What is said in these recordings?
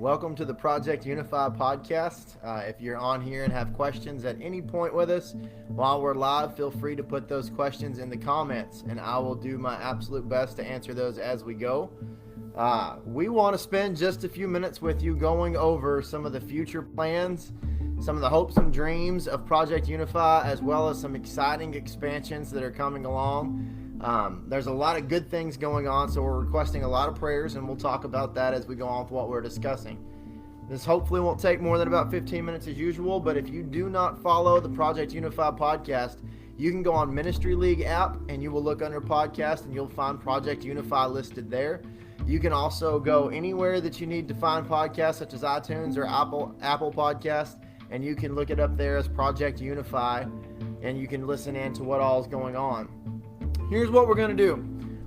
Welcome to the Project Unify podcast. If you're on here and have questions at any point with us while we're live, feel free to put those questions in the comments, and I will do my absolute best to answer those as we go. We want to spend just a few minutes with you going over some of the future plans, some of the hopes and dreams of Project Unify, as well as some exciting expansions that are coming along. There's a lot of good things going on, so we're requesting a lot of prayers, and we'll talk about that as we go on with what we're discussing. This hopefully won't take more than about 15 minutes as usual, but if you do not follow the Project Unify podcast, you can go on Ministry League app and you will look under podcast and you'll find Project Unify listed there. You can also go anywhere that you need to find podcasts, such as iTunes or Apple Podcast, and you can look it up there as Project Unify, and you can listen in to what all is going on. Here's what we're going to do.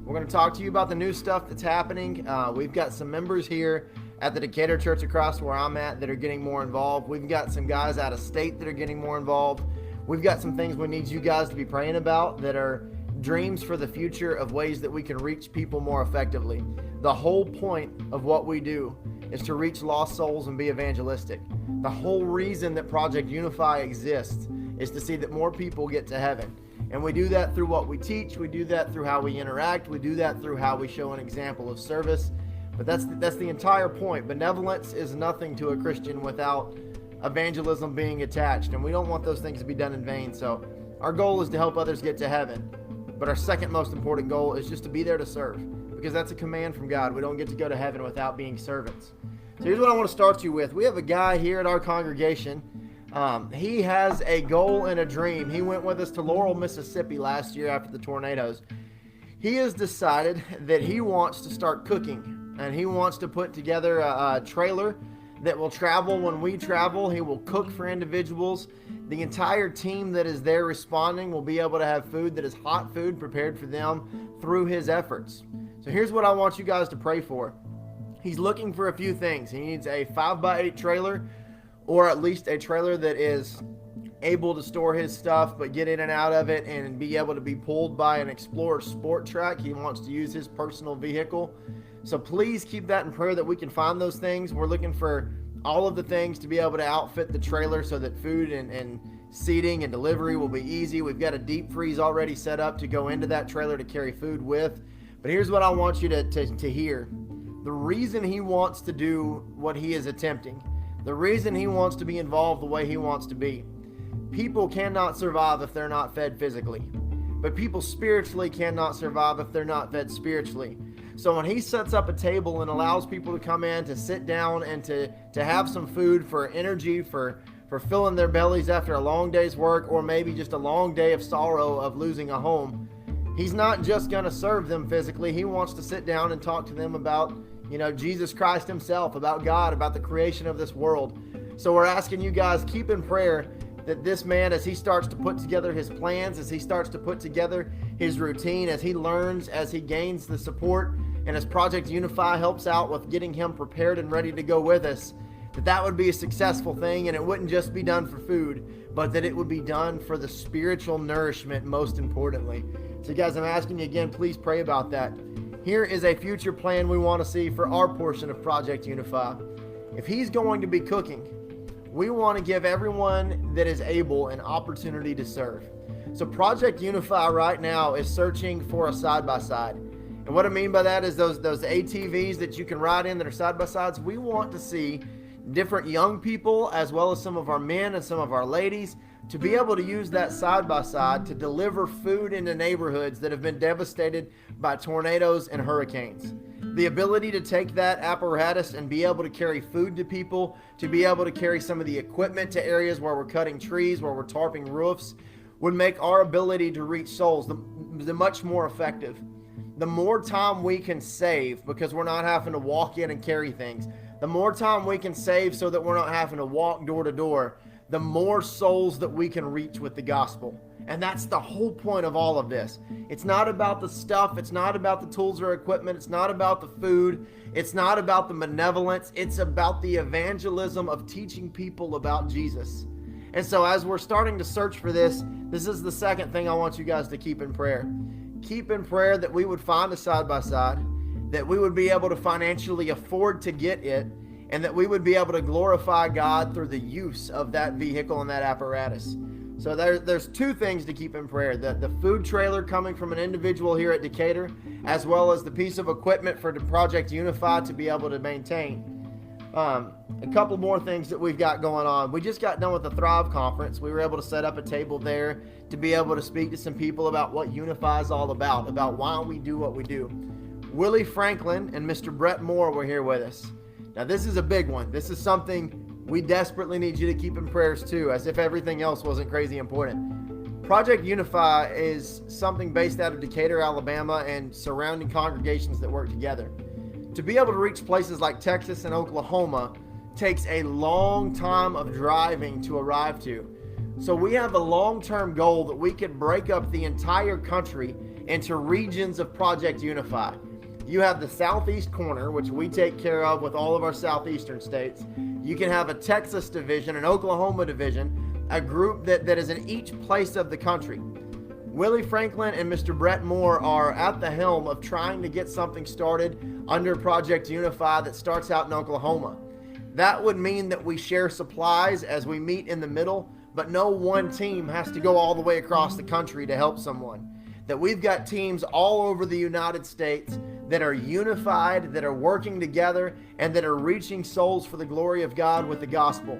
We're going to talk to you about the new stuff that's happening. We've got some members here at the Decatur Church across where I'm at that are getting more involved. We've got some guys out of state that are getting more involved. We've got some things we need you guys to be praying about that are dreams for the future of ways that we can reach people more effectively. The whole point of what we do is to reach lost souls and be evangelistic. The whole reason that Project Unify exists is to see that more people get to heaven. And we do that through what we teach. We do that through how we interact. We do that through how we show an example of service. But that's the entire point. Benevolence is nothing to a Christian without evangelism being attached. And we don't want those things to be done in vain. So our goal is to help others get to heaven. But our second most important goal is just to be there to serve. Because that's a command from God. We don't get to go to heaven without being servants. So here's what I want to start you with. We have a guy here at our congregation. He has a goal and a dream. He went with us to Laurel, Mississippi last year after the tornadoes. He has decided that he wants to start cooking, and he wants to put together a trailer that will travel when we travel. He will cook for individuals. The entire team that is there responding will be able to have food that is hot food prepared for them through his efforts. So here's what I want you guys to pray for. He's looking for a few things. He needs a 5x8 trailer, or at least a trailer that is able to store his stuff but get in and out of it and be able to be pulled by an Explorer Sport Track. He wants to use his personal vehicle. So please keep that in prayer that we can find those things. We're looking for all of the things to be able to outfit the trailer so that food and seating and delivery will be easy. We've got a deep freeze already set up to go into that trailer to carry food with. But here's what I want you to hear. The reason he wants to do what he is attempting, the reason he wants to be involved the way he wants to be. People cannot survive if they're not fed physically. But people spiritually cannot survive if they're not fed spiritually. So when he sets up a table and allows people to come in to sit down and to have some food for energy, for filling their bellies after a long day's work, or maybe just a long day of sorrow of losing a home, he's not just going to serve them physically. He wants to sit down and talk to them about Jesus Christ himself, about God, about the creation of this world. So we're asking you guys, keep in prayer that this man, as he starts to put together his plans, as he starts to put together his routine, as he learns, as he gains the support, and as Project Unify helps out with getting him prepared and ready to go with us, that would be a successful thing, and it wouldn't just be done for food, but that it would be done for the spiritual nourishment, most importantly. So guys, I'm asking you again, please pray about that. Here is a future plan we want to see for our portion of Project Unify. If he's going to be cooking, we want to give everyone that is able an opportunity to serve. So Project Unify right now is searching for a side-by-side. And what I mean by that is those ATVs that you can ride in that are side-by-sides. We want to see different young people, as well as some of our men and some of our ladies, to be able to use that side-by-side to deliver food into neighborhoods that have been devastated by tornadoes and hurricanes. The ability to take that apparatus and be able to carry food to people, to be able to carry some of the equipment to areas where we're cutting trees, where we're tarping roofs, would make our ability to reach souls the much more effective. The more time we can save, because we're not having to walk in and carry things, the more time we can save so that we're not having to walk door to door, the more souls that we can reach with the gospel. And that's the whole point of all of this. It's not about the stuff. It's not about the tools or equipment. It's not about the food. It's not about the benevolence. It's about the evangelism of teaching people about Jesus. And so as we're starting to search for this, this is the second thing I want you guys to keep in prayer. Keep in prayer that we would find a side-by-side, that we would be able to financially afford to get it, and that we would be able to glorify God through the use of that vehicle and that apparatus. So there's two things to keep in prayer: the food trailer coming from an individual here at Decatur, as well as the piece of equipment for the Project Unify to be able to maintain. A couple more things that we've got going on. We just got done with the Thrive Conference. We were able to set up a table there to be able to speak to some people about what Unify is all about why we do what we do. Willie Franklin and Mr. Brett Moore were here with us. Now, this is a big one. This is something we desperately need you to keep in prayers too, as if everything else wasn't crazy important. Project Unify is something based out of Decatur, Alabama, and surrounding congregations that work together. To be able to reach places like Texas and Oklahoma takes a long time of driving to arrive to. So we have a long-term goal that we could break up the entire country into regions of Project Unify. You have the southeast corner, which we take care of with all of our southeastern states. You can have a Texas division, an Oklahoma division, a group that is in each place of the country. Willie Franklin and Mr. Brett Moore are at the helm of trying to get something started under Project Unify that starts out in Oklahoma. That would mean that we share supplies as we meet in the middle, but no one team has to go all the way across the country to help someone. That we've got teams all over the United States that are unified, that are working together, and that are reaching souls for the glory of God with the gospel.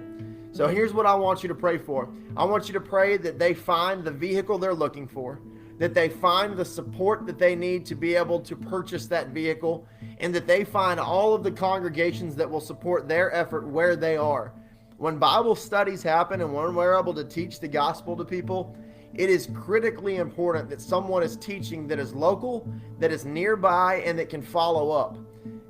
So here's what I want you to pray for. I want you to pray that they find the vehicle they're looking for, that they find the support that they need to be able to purchase that vehicle, and that they find all of the congregations that will support their effort where they are. When Bible studies happen and when we're able to teach the gospel to people, it is critically important that someone is teaching that is local, that is nearby, and that can follow up.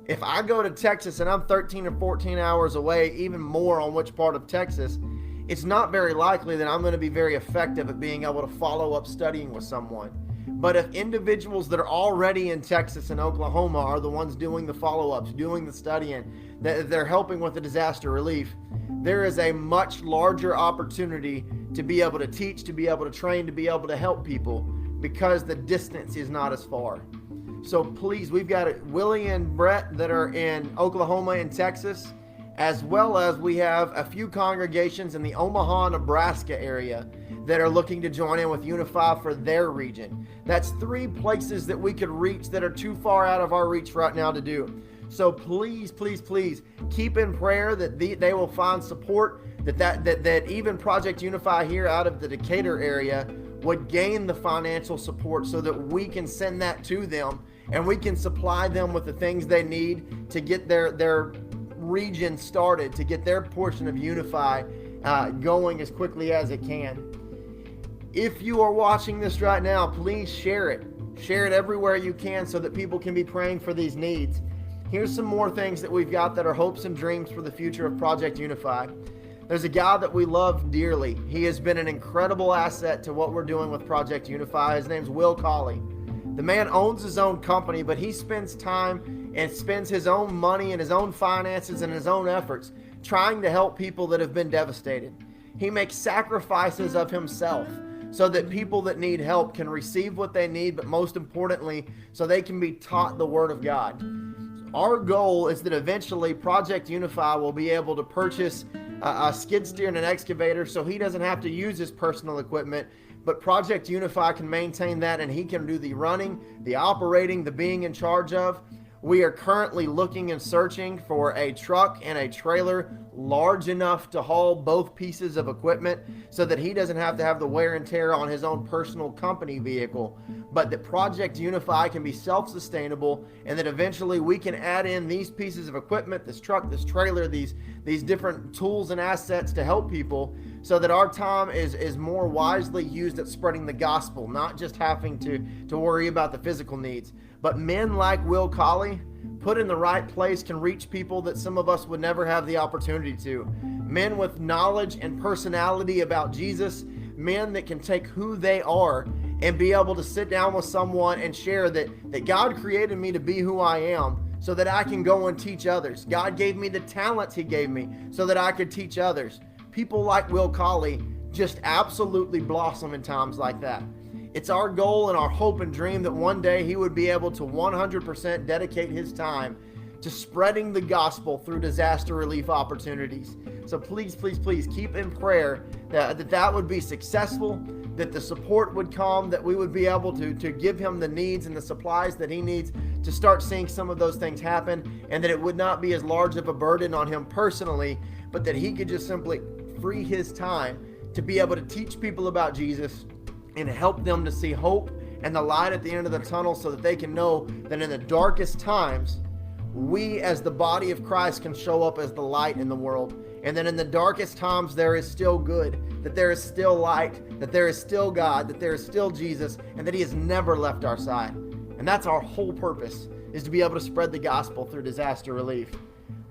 If I go to Texas and I'm 13 or 14 hours away, even more on which part of Texas, it's not very likely that I'm going to be very effective at being able to follow up studying with someone. But if individuals that are already in Texas and Oklahoma are the ones doing the follow-ups, doing the studying, that they're helping with the disaster relief, there is a much larger opportunity to be able to teach, to be able to train, to be able to help people, because the distance is not as far. So please, we've got Willie and Brett that are in Oklahoma and Texas, as well as we have a few congregations in the Omaha, Nebraska area that are looking to join in with Unify for their region. That's 3 places that we could reach that are too far out of our reach right now to do. So please, please, please keep in prayer that they will find support, that even Project Unify here out of the Decatur area would gain the financial support so that we can send that to them and we can supply them with the things they need to get their region started, to get their portion of Unify going as quickly as it can. If you are watching this right now, please share it. Share it everywhere you can so that people can be praying for these needs. Here's some more things that we've got that are hopes and dreams for the future of Project Unify. There's a guy that we love dearly. He has been an incredible asset to what we're doing with Project Unify. His name's Will Colley. The man owns his own company, but he spends time and spends his own money and his own finances and his own efforts trying to help people that have been devastated. He makes sacrifices of himself so that people that need help can receive what they need, but most importantly, so they can be taught the Word of God. Our goal is that eventually Project Unify will be able to purchase a skid steer and an excavator so he doesn't have to use his personal equipment, but Project Unify can maintain that and he can do the running, the operating, the being in charge of. We are currently looking and searching for a truck and a trailer large enough to haul both pieces of equipment so that he doesn't have to have the wear and tear on his own personal company vehicle, but that Project Unify can be self-sustainable and that eventually we can add in these pieces of equipment, this truck, this trailer, these different tools and assets to help people so that our time is more wisely used at spreading the gospel, not just having to worry about the physical needs. But men like Will Colley, put in the right place, can reach people that some of us would never have the opportunity to. Men with knowledge and personality about Jesus, men that can take who they are and be able to sit down with someone and share that God created me to be who I am so that I can go and teach others. God gave me the talents he gave me so that I could teach others. People like Will Colley just absolutely blossom in times like that. It's our goal and our hope and dream that one day he would be able to 100% dedicate his time to spreading the gospel through disaster relief opportunities. So please, please, please keep in prayer that would be successful, that the support would come, that we would be able to give him the needs and the supplies that he needs to start seeing some of those things happen, and that it would not be as large of a burden on him personally, but that he could just simply free his time to be able to teach people about Jesus and help them to see hope and the light at the end of the tunnel, so that they can know that in the darkest times, we as the body of Christ can show up as the light in the world. And then in the darkest times, there is still good, that there is still light, that there is still God, that there is still Jesus, and that he has never left our side. And that's our whole purpose, is to be able to spread the gospel through disaster relief.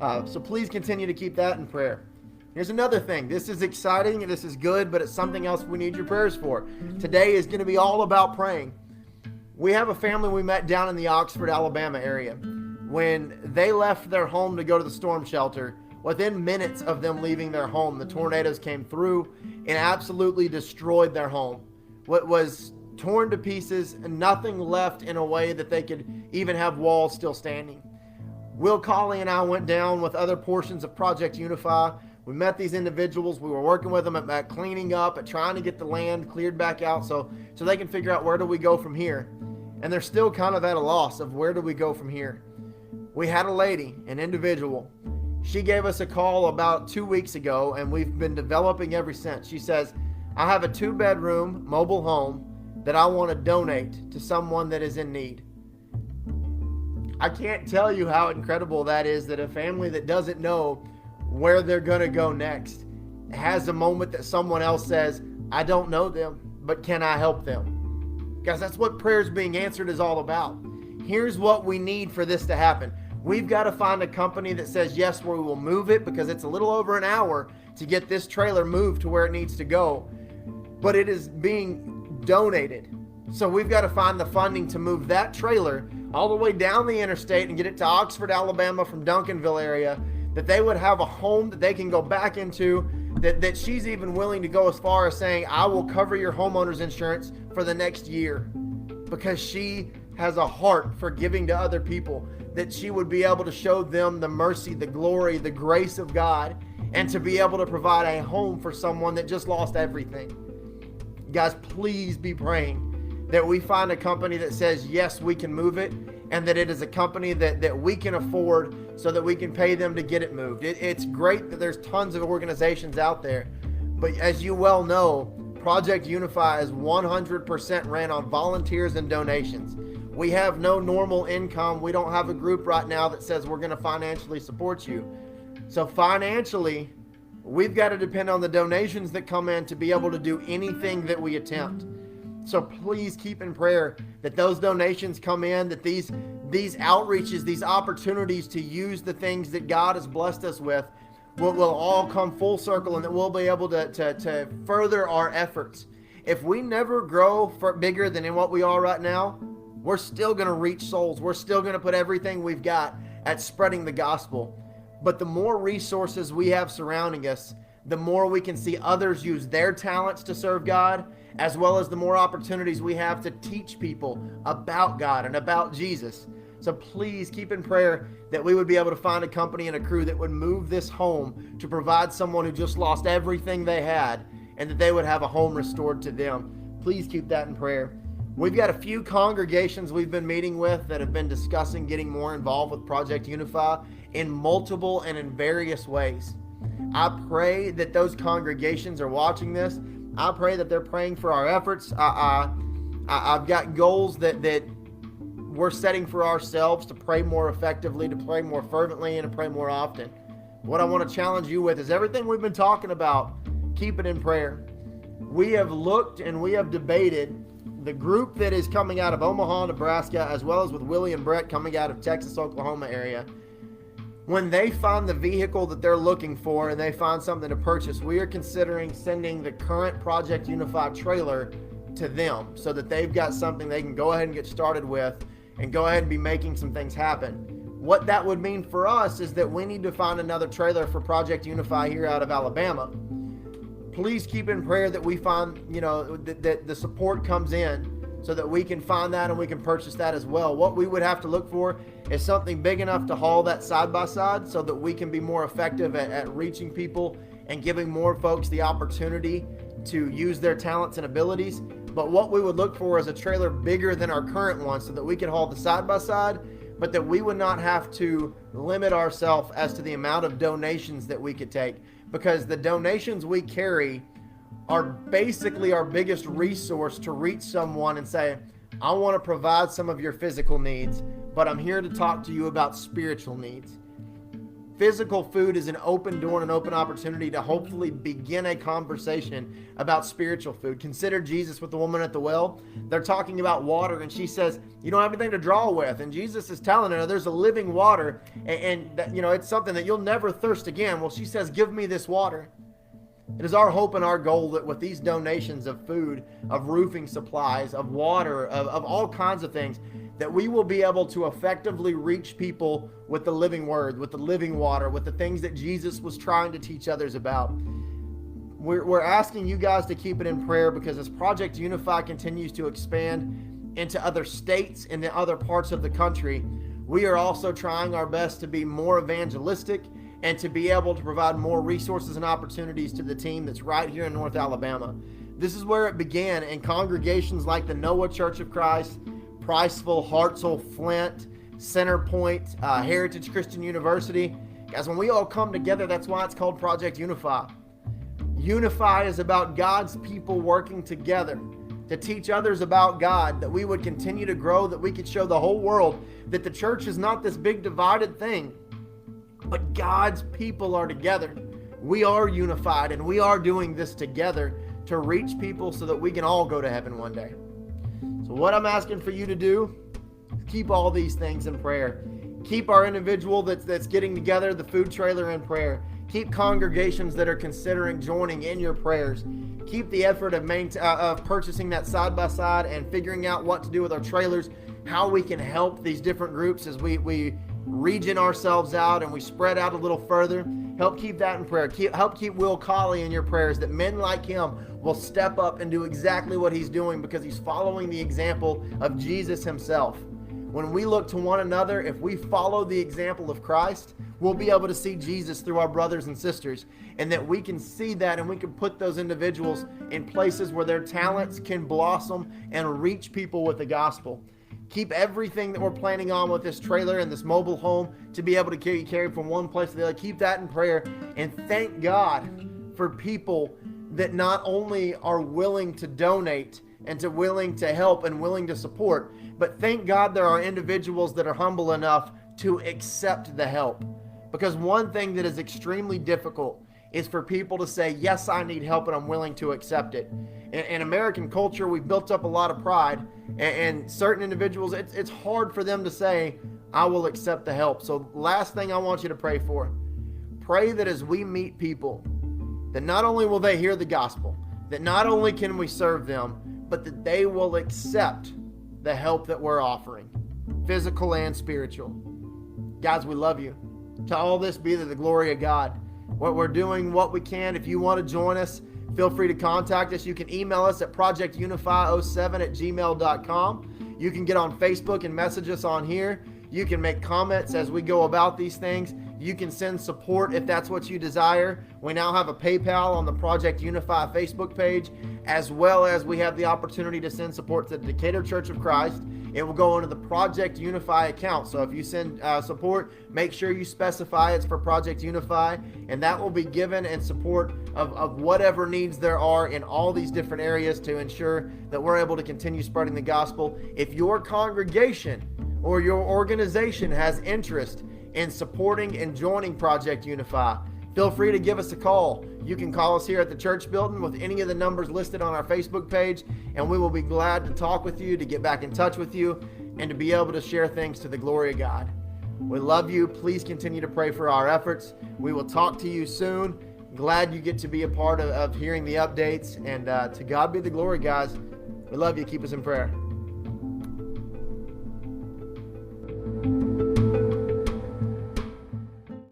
So please continue to keep that in prayer. Here's another thing. This is exciting, this is good, but it's something else we need your prayers for. Today is going to be all about praying. We have a family we met down in the Oxford, Alabama area. When they left their home to go to the storm shelter, within minutes of them leaving their home, the tornadoes came through and absolutely destroyed their home. What was torn to pieces and nothing left in a way that they could even have walls still standing. Will Colley and I went down with other portions of Project Unify. We met these individuals. We were working with them at cleaning up, at trying to get the land cleared back out so they can figure out where do we go from here. And they're still kind of at a loss of where do we go from here. We had a lady, an individual. She gave us a call about 2 weeks ago, and we've been developing ever since. She says, I have a 2-bedroom mobile home that I want to donate to someone that is in need. I can't tell you how incredible that is, that a family that doesn't know where they're going to go next has a moment that someone else says, I don't know them, but can I help them? Guys, that's what prayers being answered is all about. Here's what we need for this to happen. We've got to find a company that says, yes, we will move it, because it's a little over an hour to get this trailer moved to where it needs to go. But it is being donated. So we've got to find the funding to move that trailer all the way down the interstate and get it to Oxford, Alabama from Duncanville area, that they would have a home that they can go back into, that she's even willing to go as far as saying, I will cover your homeowner's insurance for the next year, because she has a heart for giving to other people, that she would be able to show them the mercy, the glory, the grace of God, and to be able to provide a home for someone that just lost everything. Guys, please be praying that we find a company that says, yes, we can move it, and that it is a company that we can afford so that we can pay them to get it moved. It's great that there's tons of organizations out there, but as you well know, Project Unify is 100% ran on volunteers and donations. We have no normal income. We don't have a group right now that says we're going to financially support you. So financially, we've got to depend on the donations that come in to be able to do anything that we attempt. So please keep in prayer that those donations come in, that these outreaches, these opportunities to use the things that God has blessed us with will all come full circle, and that we'll be able to further our efforts. If we never grow bigger than in what we are right now, we're still going to reach souls. We're still going to put everything we've got at spreading the gospel. But the more resources we have surrounding us, the more we can see others use their talents to serve God, as well as the more opportunities we have to teach people about God and about Jesus. So please keep in prayer that we would be able to find a company and a crew that would move this home to provide someone who just lost everything they had, and that they would have a home restored to them. Please keep that in prayer. We've got a few congregations we've been meeting with that have been discussing getting more involved with Project Unify in multiple and in various ways. I pray that those congregations are watching this. I pray that they're praying for our efforts. I've got goals that we're setting for ourselves to pray more effectively, to pray more fervently, and to pray more often. What I want to challenge you with is everything we've been talking about, keep it in prayer. We have looked and we have debated the group that is coming out of Omaha, Nebraska, as well as with Willie and Brett coming out of Texas, Oklahoma area. When they find the vehicle that they're looking for and they find something to purchase, we are considering sending the current Project Unified trailer to them so that they've got something they can go ahead and get started with and go ahead and be making some things happen. What that would mean for us is that we need to find another trailer for Project Unify here out of Alabama. Please keep in prayer that we find, that the support comes in so that we can find that and we can purchase that as well. What we would have to look for is something big enough to haul that side by side so that we can be more effective at reaching people and giving more folks the opportunity to use their talents and abilities. But what we would look for is a trailer bigger than our current one so that we can haul the side by side, but that we would not have to limit ourselves as to the amount of donations that we could take, because the donations we carry are basically our biggest resource to reach someone and say, I want to provide some of your physical needs, but I'm here to talk to you about spiritual needs. Physical food is an open door and an open opportunity to hopefully begin a conversation about spiritual food. Consider Jesus with the woman at the well. They're talking about water, and she says, you don't have anything to draw with. And Jesus is telling her there's a living water, and that, it's something that you'll never thirst again. Well, she says, give me this water. It is our hope and our goal that with these donations of food, of roofing supplies, of water, of all kinds of things, that we will be able to effectively reach people with the living word, with the living water, with the things that Jesus was trying to teach others about. We're asking you guys to keep it in prayer, because as Project Unify continues to expand into other states and in other parts of the country, we are also trying our best to be more evangelistic and to be able to provide more resources and opportunities to the team that's right here in North Alabama. This is where it began in congregations like the Noah Church of Christ, Priceville, Hartselle, Flint, Centerpoint, Heritage Christian University. Guys, when we all come together, that's why it's called Project Unify. Unify is about God's people working together to teach others about God, that we would continue to grow, that we could show the whole world that the church is not this big divided thing, but God's people are together. We are unified, and we are doing this together to reach people so that we can all go to heaven one day. So what I'm asking for you to do is keep all these things in prayer. Keep our individual that's getting together, the food trailer, in prayer. Keep congregations that are considering joining in your prayers. Keep the effort of purchasing that side by side and figuring out what to do with our trailers, how we can help these different groups as we region ourselves out and we spread out a little further. Help keep that in prayer. Help keep Will Colley in your prayers, that men like him will step up and do exactly what he's doing because he's following the example of Jesus himself. When we look to one another, if we follow the example of Christ, we'll be able to see Jesus through our brothers and sisters, and that we can see that and we can put those individuals in places where their talents can blossom and reach people with the gospel. Keep everything that we're planning on with this trailer and this mobile home to be able to carry from one place to the other. Keep that in prayer, and thank God for people that not only are willing to donate and willing to help and willing to support, but thank God there are individuals that are humble enough to accept the help. Because one thing that is extremely difficult is for people to say, yes, I need help and I'm willing to accept it. In American culture, we've built up a lot of pride, and certain individuals, it's hard for them to say, I will accept the help. So last thing I want you to pray for, pray that as we meet people, that not only will they hear the gospel, that not only can we serve them, but that they will accept the help that we're offering, physical and spiritual. Guys, we love you. To all this be to the glory of God. What we're doing, what we can. If you want to join us, feel free to contact us. You can email us at projectunify07@gmail.com. You can get on Facebook and message us on here. You can make comments as we go about these things. You can send support if that's what you desire. We now have a PayPal on the Project Unify Facebook page, as well as we have the opportunity to send support to the Decatur Church of Christ. It will go into the Project Unify account. So if you send support, make sure you specify it's for Project Unify, and that will be given in support of whatever needs there are in all these different areas to ensure that we're able to continue spreading the gospel. If your congregation or your organization has interest in supporting and joining Project Unify, feel free to give us a call. You can call us here at the church building with any of the numbers listed on our Facebook page, and we will be glad to talk with you, to get back in touch with you, and to be able to share things to the glory of God. We love you. Please continue to pray for our efforts. We will talk to you soon. Glad you get to be a part of hearing the updates, and to God be the glory, guys. We love you. Keep us in prayer.